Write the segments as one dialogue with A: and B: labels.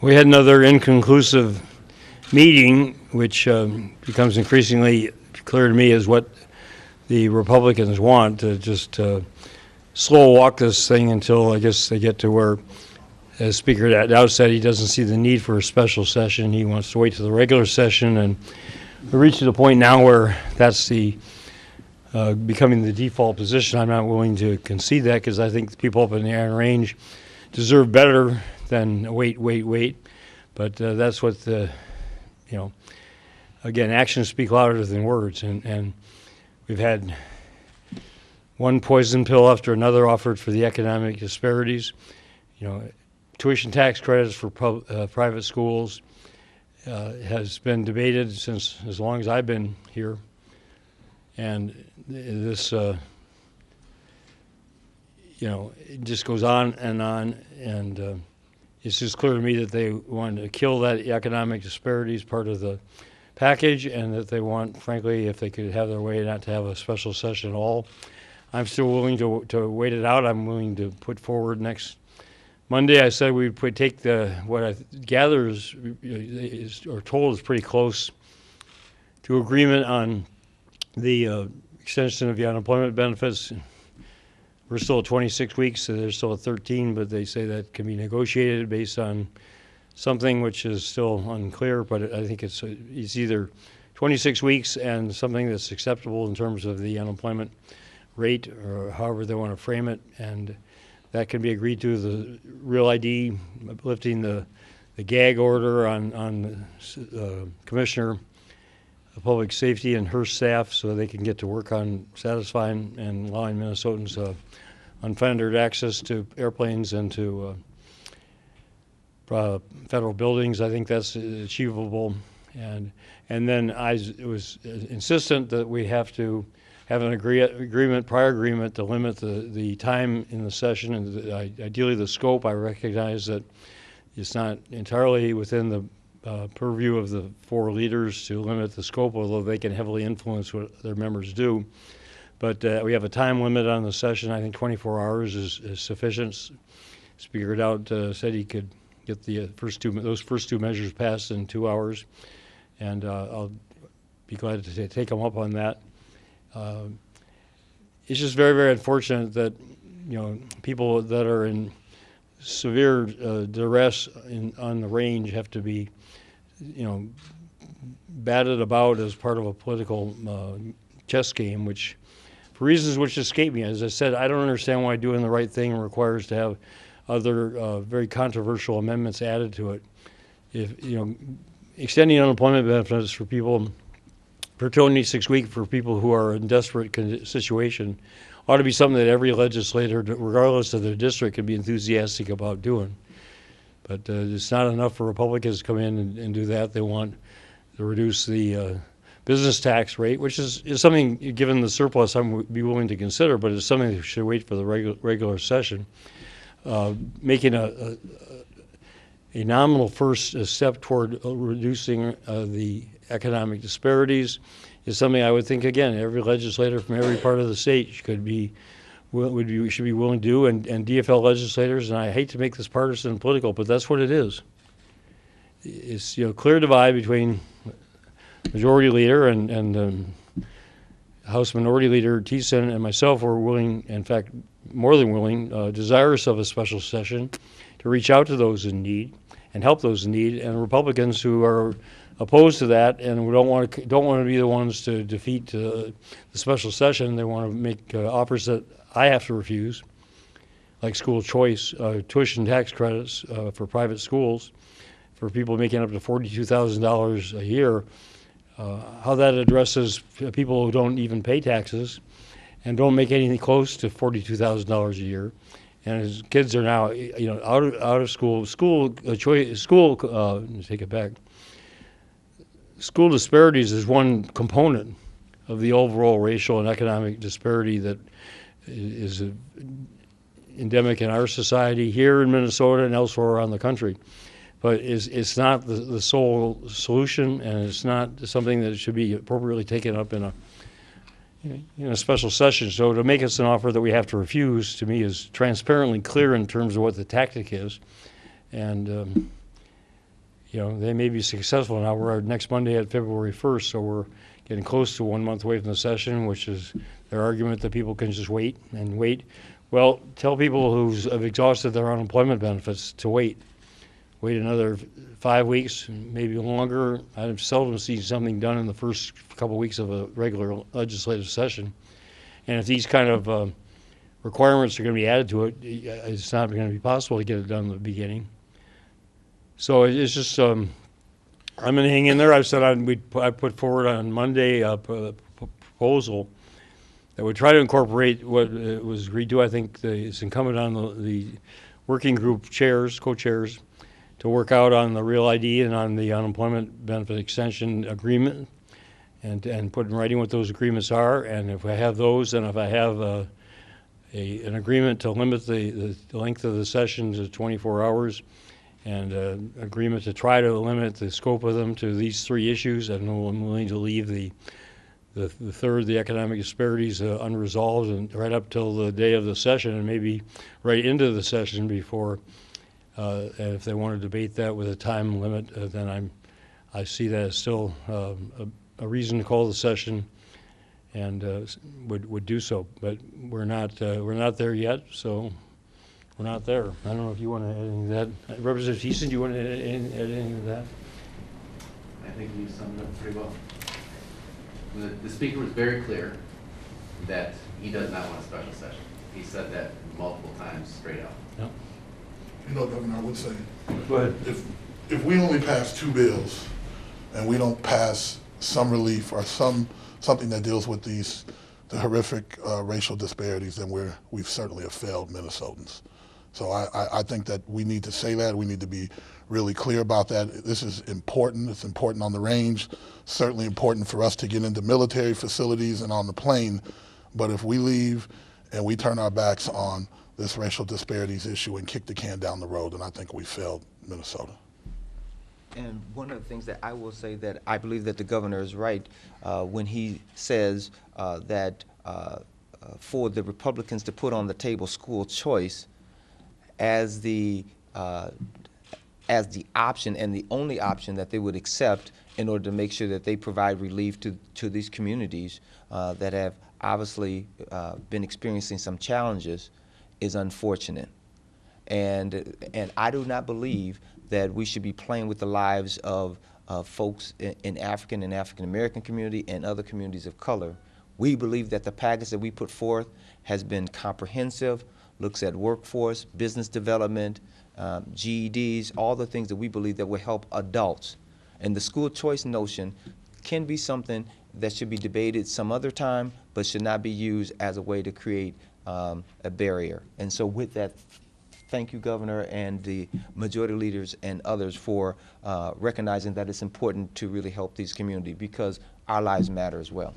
A: We had another inconclusive meeting, which becomes increasingly clear to me as what the Republicans want, to just slow walk this thing until I guess they get to where, as Speaker Daudt said, he doesn't see the need for a special session. He wants to wait to the regular session, and we reached the point now where that's the becoming the default position. I'm not willing to concede that because I think the people up in the Iron Range deserve better than wait. But that's what the, again, actions speak louder than words, and we've had one poison pill after another offered for the economic disparities. Tuition tax credits for private schools has been debated since as long as I've been here, and this it just goes on, and it's just clear to me that they want to kill that economic disparities part of the package, and that they want, frankly, if they could have their way, not to have a special session at all. I'm still willing to wait it out. I'm willing to put forward next Monday. I said we would take what I gather or told is pretty close to agreement on the extension of the unemployment benefits. We're still at 26 weeks, so they're still at 13, but they say that can be negotiated based on something which is still unclear, but I think it's either 26 weeks and something that's acceptable in terms of the unemployment rate, or however they want to frame it, and that can be agreed to. The Real I.D. lifting the gag order on the Commissioner of Public Safety and her staff, so they can get to work on satisfying and allowing Minnesotans unfettered access to airplanes and to federal buildings. I think that's achievable, and then I was insistent that we have to have an prior agreement to limit the time in the session, and ideally the scope. I recognize that it's not entirely within the purview of the four leaders to limit the scope, although they can heavily influence what their members do. But we have a time limit on the session. I think 24 hours is sufficient. Speaker Daudt said he could get those first two measures passed in 2 hours, and I'll be glad to take them up on that. It's just very, very unfortunate that people that are in severe duress on the range have to be batted about as part of a political chess game, which, for reasons which escape me, as I said, I don't understand why doing the right thing requires to have other very controversial amendments added to it. If extending unemployment benefits for people for 26 weeks for people who are in desperate situation ought to be something that every legislator, regardless of their district, can be enthusiastic about doing. But it's not enough for Republicans to come in and do that. They want to reduce the business tax rate, which is something, given the surplus, I would be willing to consider, but it's something that should wait for the regular session. Making a nominal first step toward reducing the economic disparities is something I would think, again, every legislator from every part of the state should be willing to do, and DFL legislators. And I hate to make this partisan and political, but that's what it is. It's clear divide between Majority Leader and House Minority Leader Thiessen and myself were willing, in fact, more than willing, desirous of a special session to reach out to those in need and help those in need, and Republicans who are opposed to that and don't want to be the ones to defeat the special session. They want to make offers that I have to refuse, like school choice, tuition tax credits for private schools for people making up to $42,000 a year. How that addresses people who don't even pay taxes and don't make anything close to $42,000 a year, and his kids are now out of school. Take it back. School disparities is one component of the overall racial and economic disparity that is endemic in our society here in Minnesota and elsewhere around the country. But it's not the sole solution, and it's not something that should be appropriately taken up in a special session. So to make us an offer that we have to refuse, to me, is transparently clear in terms of what the tactic is. And they may be successful. Now we're next Monday at February 1st, so we're getting close to 1 month away from the session, which is their argument that people can just wait and wait. Well, tell people who have exhausted their unemployment benefits to wait another 5 weeks, maybe longer. I've seldom seen something done in the first couple weeks of a regular legislative session. And if these kind of requirements are going to be added to it, it's not going to be possible to get it done in the beginning. So it's just, I'm going to hang in there. I've said I put forward on Monday a proposal that would try to incorporate what was agreed to. I think it's incumbent on the working group chairs, co-chairs, to work out on the Real ID and on the unemployment benefit extension agreement, and put in writing what those agreements are. And if I have those, and if I have an agreement to limit the length of the session to 24 hours, and agreement to try to limit the scope of them to these 3 issues, and I'm willing to leave the third, the economic disparities, unresolved, and right up till the day of the session, and maybe right into the session before. And if they want to debate that with a time limit, then I see that as still a reason to call the session, and would do so. But we're not there yet, so we're not there. I don't know if you want to add anything to that. Representative Thiessen, do you want to add anything to that?
B: I think you summed it up pretty well. The speaker was very clear that he does not want a special session. He said that multiple times straight out.
A: Yep.
C: Governor, I would say,
A: Go ahead.
C: if we only pass 2 bills and we don't pass some relief or something that deals with the horrific racial disparities, then we've certainly have failed Minnesotans. So I think that we need to say that. We need to be really clear about that. This is important. It's important on the range, certainly important for us to get into military facilities and on the plane. But if we leave and we turn our backs on this racial disparities issue and kick the can down the road, then I think we failed Minnesota.
D: And one of the things that I will say, that I believe that the governor is right when he says that for the Republicans to put on the table school choice as the option and the only option that they would accept in order to make sure that they provide relief to these communities that have obviously been experiencing some challenges, is unfortunate. And I do not believe that we should be playing with the lives of folks in African and African American community and other communities of color. We believe that the package that we put forth has been comprehensive, looks at workforce, business development, GEDs, all the things that we believe that will help adults. And the school choice notion can be something that should be debated some other time, but should not be used as a way to create a barrier. And so with that, thank you, Governor, and the majority leaders and others for recognizing that it's important to really help these communities, because our lives matter as well.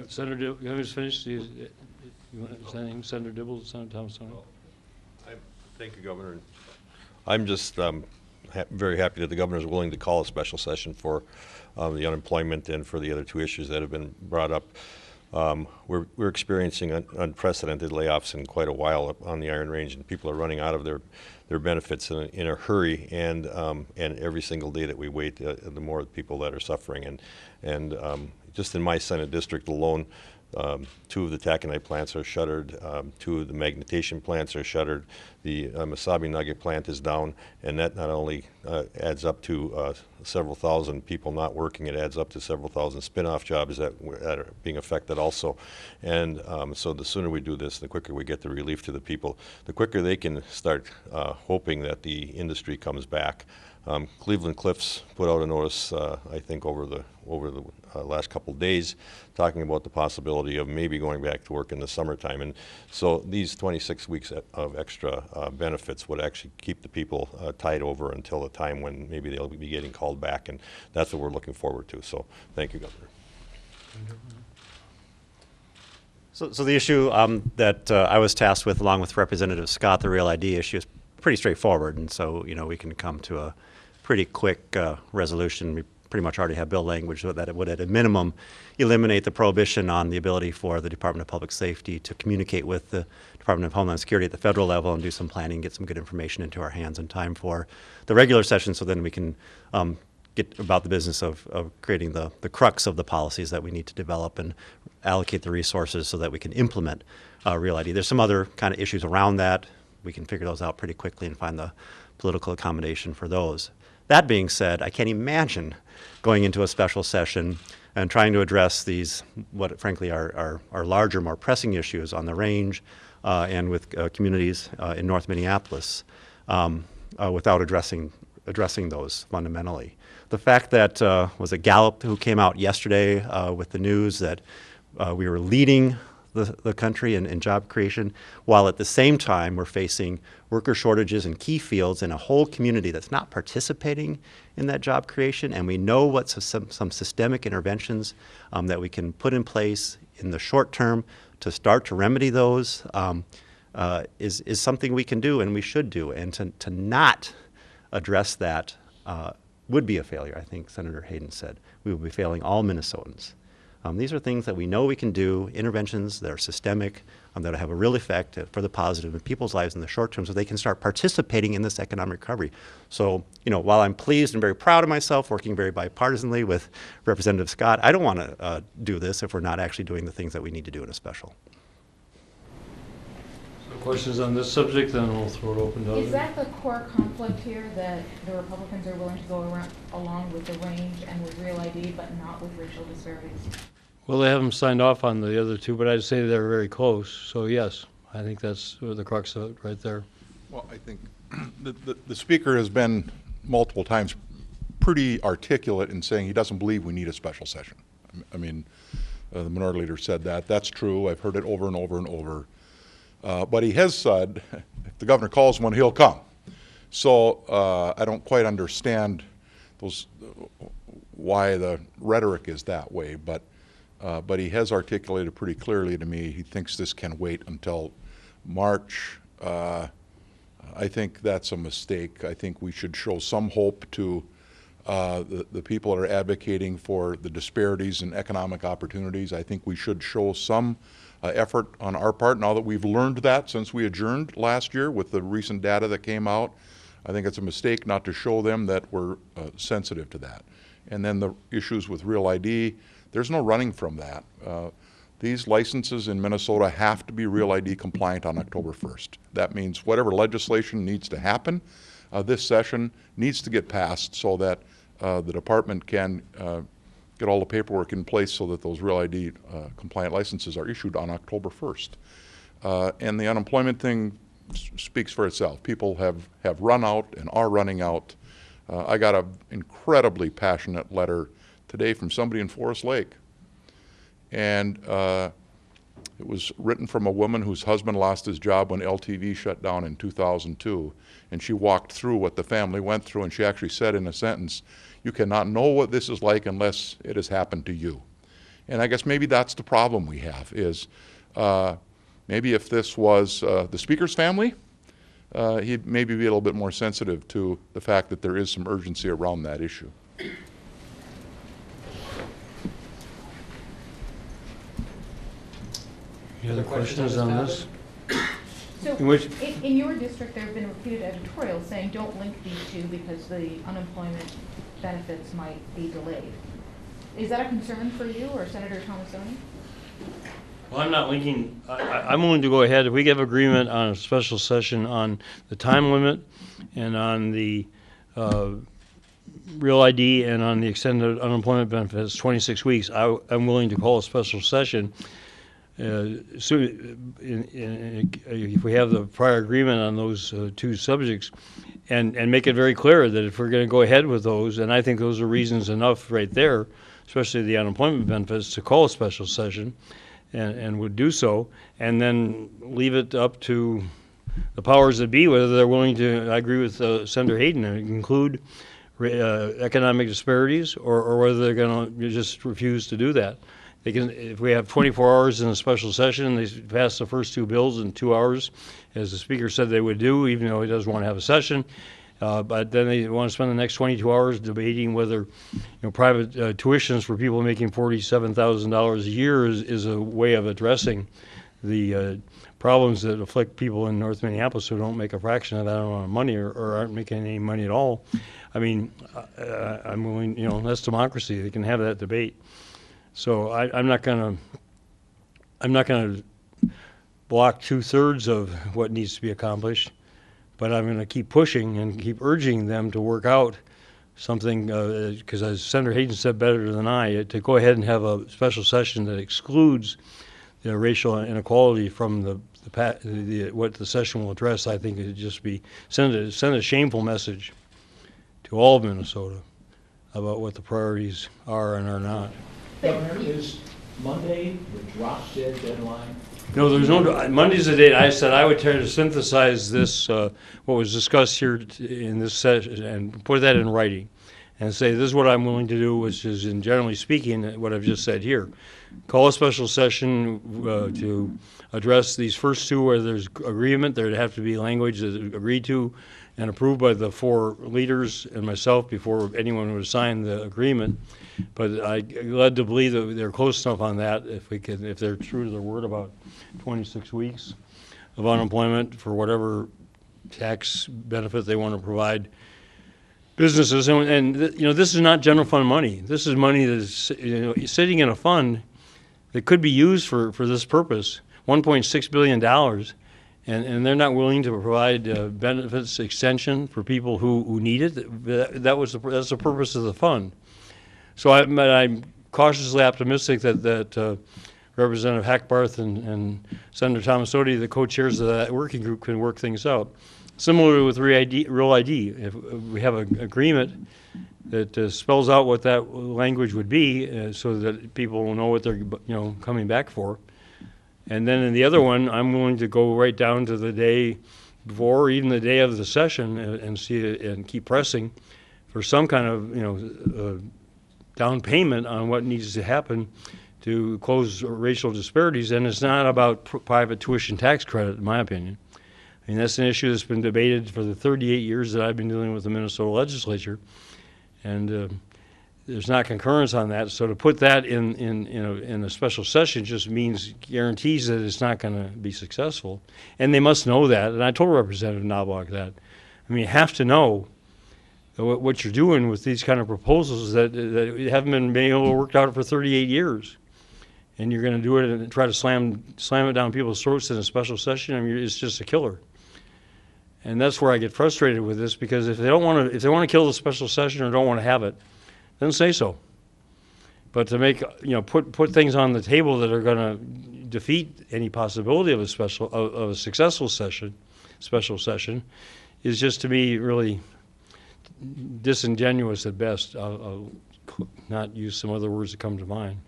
A: Senator Dibble, you haven't finished? You want to say anything, Senator Dibble, Senator Thompson?
E: Well, thank you, Governor. I'm just very happy that the governor is willing to call a special session for the unemployment and for the other 2 issues that have been brought up. We're experiencing unprecedented layoffs in quite a while on the Iron Range, and people are running out of their benefits in a hurry. And every single day that we wait, the more people that are suffering. And just in my Senate district alone, 2 of the taconite plants are shuttered. 2 of the magnetation plants are shuttered. The Mesabi nugget plant is down, and that not only adds up to several thousand people not working, it adds up to several thousand spin-off jobs that are being affected also. And so the sooner we do this, the quicker we get the relief to the people, the quicker they can start hoping that the industry comes back. Cleveland Cliffs put out a notice, I think, over the last couple of days, talking about the possibility of maybe going back to work in the summertime. And so these 26 weeks of extra benefits would actually keep the people tied over until the time when maybe they'll be getting called back, and that's what we're looking forward to. So thank you, Governor.
F: So the issue that I was tasked with, along with Representative Scott, the Real ID issue, is pretty straightforward, and so we can come to a pretty quick resolution. pretty much already have bill language that it would at a minimum eliminate the prohibition on the ability for the Department of Public Safety to communicate with the Department of Homeland Security at the federal level and do some planning, get some good information into our hands in time for the regular session, so then we can get about the business of creating the crux of the policies that we need to develop and allocate the resources so that we can implement Real ID. There's some other kind of issues around that. We can figure those out pretty quickly and find the political accommodation for those. That being said, I can't imagine going into a special session and trying to address these, what frankly are larger, more pressing issues on the range and with communities in North Minneapolis without addressing those fundamentally. The fact that was it Gallup who came out yesterday with the news that we were leading the country in job creation, while at the same time we're facing worker shortages in key fields in a whole community that's not participating in that job creation, and we know what some systemic interventions that we can put in place in the short term to start to remedy those is something we can do and we should do, and to not address that would be a failure. I think Senator Hayden said we will be failing all Minnesotans. These are things that we know we can do, interventions that are systemic, that have a real effect for the positive in people's lives in the short term so they can start participating in this economic recovery. So, while I'm pleased and very proud of myself, working very bipartisanly with Representative Scott, I don't want to do this if we're not actually doing the things that we need to do in a special.
A: So questions on this subject, then we'll throw it open to others.
G: Is that the core conflict here, that the Republicans are willing to go along with the range and with Real ID, but not with racial disparities?
A: Well, they haven't signed off on the other two, but I'd say they're very close. So yes, I think that's the crux of it right there.
H: Well, I think the speaker has been multiple times pretty articulate in saying he doesn't believe we need a special session. I mean, the minority leader said that. That's true. I've heard it over and over and over. But he has said, if the governor calls one, he'll come. So I don't quite understand why the rhetoric is that way, but he has articulated pretty clearly to me he thinks this can wait until March. I think that's a mistake. I think we should show some hope to the people that are advocating for the disparities in economic opportunities. I think we should show some effort on our part now that we've learned that since we adjourned last year with the recent data that came out. I think it's a mistake not to show them that we're sensitive to that. And then the issues with Real ID, there's no running from that. These licenses in Minnesota have to be Real ID compliant on October 1st. That means whatever legislation needs to happen this session needs to get passed so that the department can get all the paperwork in place so that those Real ID compliant licenses are issued on October 1st. And the unemployment thing speaks for itself. People have run out and are running out. I got an incredibly passionate letter today from somebody in Forest Lake. And it was written from a woman whose husband lost his job when LTV shut down in 2002. And she walked through what the family went through, and she actually said in a sentence, "You cannot know what this is like unless it has happened to you." And I guess maybe that's the problem we have is maybe if this was the speaker's family, he'd maybe be a little bit more sensitive to the fact that there is some urgency around that issue.
A: Any other questions on this?
G: So
A: In which-
G: in your district, there have been repeated editorials saying don't link these two because the unemployment benefits might be delayed. Is that a concern for you or Senator Thomasoni?
A: Well, I'm not linking, I'm willing to go ahead. If we get agreement on a special session on the time limit and on the Real ID and on the extended unemployment benefits, 26 weeks, I'm willing to call a special session. If we have the prior agreement on those two subjects and make it very clear that if we're going to go ahead with those, and I think those are reasons enough right there, especially the unemployment benefits, to call a special session and would do so, and then leave it up to the powers that be whether they're willing to, I agree with Senator Hayden, include economic disparities or whether they're going to just refuse to do that. They can, if we have 24 hours in a special session and they pass the first two bills in 2 hours, as the speaker said they would do, even though he doesn't want to have a session, But then they want to spend the next 22 hours debating whether, private tuitions for people making $47,000 a year is a way of addressing the problems that afflict people in North Minneapolis who don't make a fraction of that amount of money or aren't making any money at all. I mean, I'm willing, that's democracy. They can have that debate. So I'm not gonna block 2/3 of what needs to be accomplished, but I'm gonna keep pushing and keep urging them to work out something, because as Senator Hayden said better than I, to go ahead and have a special session that excludes the racial inequality from what the session will address. I think it would just be send a shameful message to all of Minnesota about what the priorities are and are not.
I: Governor, is Monday the drop dead deadline?
A: No, there's no, Monday's the date. I said I would try to synthesize this, what was discussed here in this session, and put that in writing, and say this is what I'm willing to do, which is, in generally speaking, what I've just said here. Call a special session to address these first two where there's agreement. There'd have to be language that's agreed to and approved by the 4 leaders and myself before anyone would sign the agreement. But I led to believe that they're close enough on that if they're true to their word about 26 weeks of unemployment for whatever tax benefit they want to provide businesses. And this is not general fund money. This is money that is sitting in a fund that could be used for this purpose, $1.6 billion. And they're not willing to provide benefits extension for people who need it. That's the purpose of the fund. So I'm cautiously optimistic that Representative Hackbarth and Senator Thomas-Odie, the co-chairs of that working group, can work things out. Similarly with Real ID, if we have an agreement that spells out what that language would be, so that people will know what they're coming back for. And then in the other one, I'm willing to go right down to the day before, or even the day of the session, and see it and keep pressing for some kind of down payment on what needs to happen to close racial disparities. And it's not about private tuition tax credit, in my opinion. I mean, that's an issue that's been debated for the 38 years that I've been dealing with the Minnesota legislature, and there's not concurrence on that. So to put that in a special session just guarantees that it's not going to be successful, and they must know that. And I told Representative Knobloch that. I mean, you have to know what you're doing with these kind of proposals that haven't been able to work out for 38 years. And you're going to do it and try to slam it down people's throats in a special session. I mean, it's just a killer. And that's where I get frustrated with this, because if they want to kill the special session or don't want to have it, then say so. But to make put things on the table that are going to defeat any possibility of a successful special session, is just, to me, really disingenuous at best. I'll not use some other words that come to mind.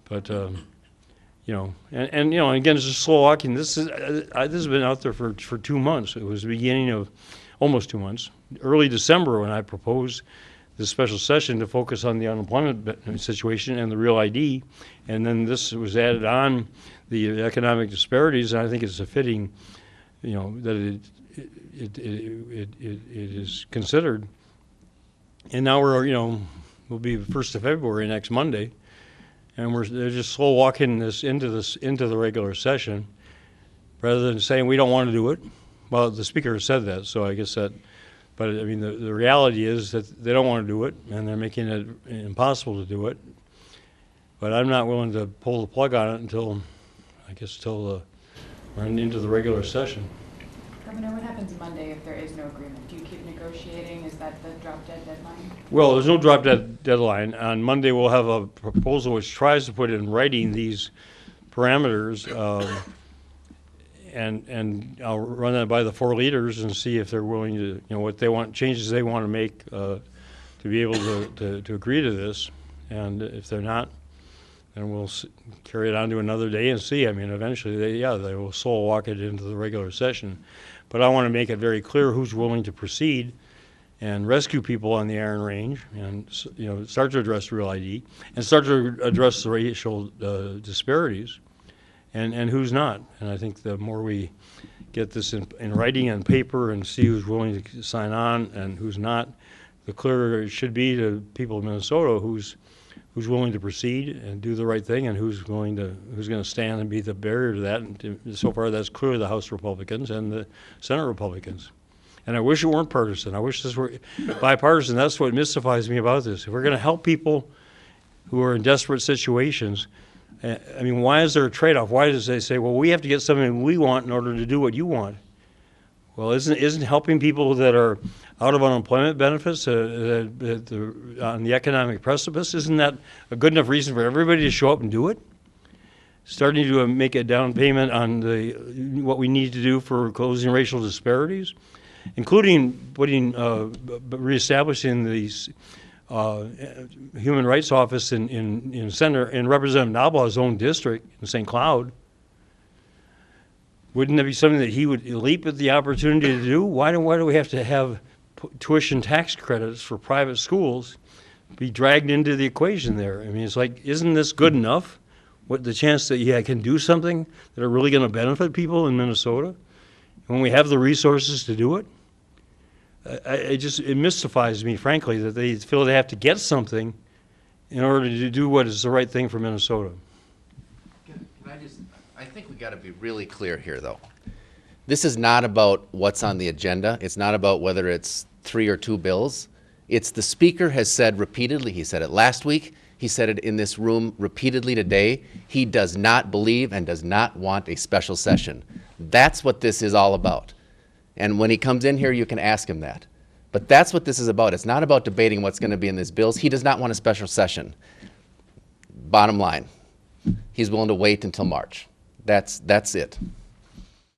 A: But and again, it's just slow walking. This has been out there for 2 months. It was the beginning of almost 2 months, early December, when I proposed this special session to focus on the unemployment situation and the Real ID, and then this was added on, the economic disparities. And I think it's a fitting, that it is considered. And now we'll be the 1st of February next Monday. And they're just slow walking this into the regular session, rather than saying we don't want to do it. Well, the speaker said that, so I guess that. But I mean, the reality is that they don't want to do it, and they're making it impossible to do it. But I'm not willing to pull the plug on it until we're into the regular session.
J: Governor, what happens Monday if there is no agreement? Do you keep negotiating? Is that the drop-dead deadline? Well,
A: there's no drop-dead deadline. On Monday, we'll have a proposal which tries to put in writing these parameters, and I'll run that by the 4 leaders and see if they're willing to, what they want, changes they want to make to be able to agree to this. And if they're not, then we'll carry it on to another day and see. I mean, eventually, they will slow walk it into the regular session. But I want to make it very clear who's willing to proceed and rescue people on the Iron Range, and start to address Real ID and start to address the racial disparities, and who's not. And I think the more we get this in writing and paper and see who's willing to sign on and who's not, the clearer it should be to people of Minnesota who's willing to proceed and do the right thing and who's going to stand and be the barrier to that. And so far, that's clearly the House Republicans and the Senate Republicans. And I wish it weren't partisan. I wish this were bipartisan. That's what mystifies me about this. If we're going to help people who are in desperate situations, I mean, why is there a trade-off? Why does they say, well, we have to get something we want in order to do what you want? Well, isn't helping people that are out of unemployment benefits on the economic precipice, isn't that a good enough reason for everybody to show up and do it? Starting to make a down payment on what we need to do for closing racial disparities, including reestablishing these Human Rights Office in Representative Noblaw's own district in St. Cloud. Wouldn't that be something that he would leap at the opportunity to do? Why do we have to have tuition tax credits for private schools be dragged into the equation there? I mean, it's like, isn't this good enough? What the chance that you can do something that are really going to benefit people in Minnesota when we have the resources to do it? It mystifies me, frankly, that they feel they have to get something in order to do what is the right thing for Minnesota.
B: I think we got to be really clear here, though. This is not about what's on the agenda. It's not about whether it's 3 or 2 bills. It's the Speaker has said repeatedly, he said it last week, he said it in this room repeatedly today, he does not believe and does not want a special session. That's what this is all about. And when he comes in here, you can ask him that. But that's what this is about. It's not about debating what's going to be in these bills. He does not want a special session. Bottom line, he's willing to wait until March. That's it.